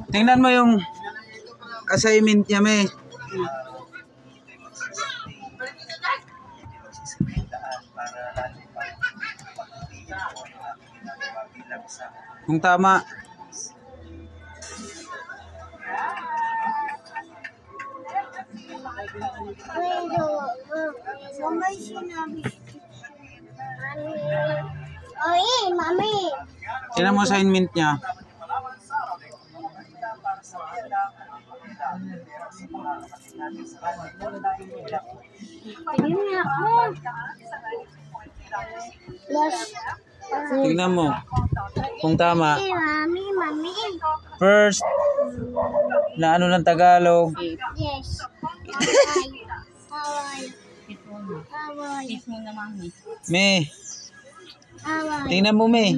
Tingnan mo yung assignment niya, May. Kung tama. Mami. Tingnan mo assignment niya. Tingnan mo kung tama. Mami. First, na ano ng Tagalog? Yes. May. Tingnan mo, May.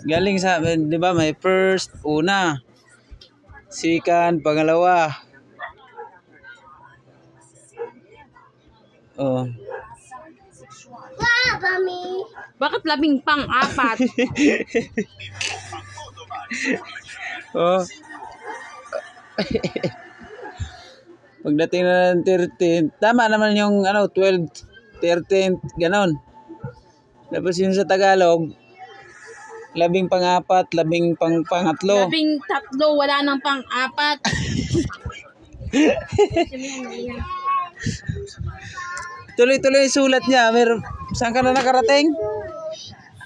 Galing sa, di ba, may first, una. Second, pangalawa. Oh. Mami. Bakit 14? Oh. Pagdating na ng 13, tama naman yung ano, 12, 13, ganon. Tapos yun sa Tagalog, 14, 10 pangatlo. 13, wala nang pang-4. Tuloy-tuloy sulat niya. Saan ka na nakarating?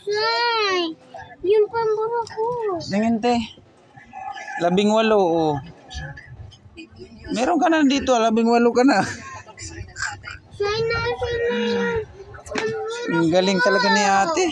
Nay, yung pamburo ko. Tingin, te. 18, oh. Meron ka na dito, 18 ka na. Sana. Ang galing talaga ni ate.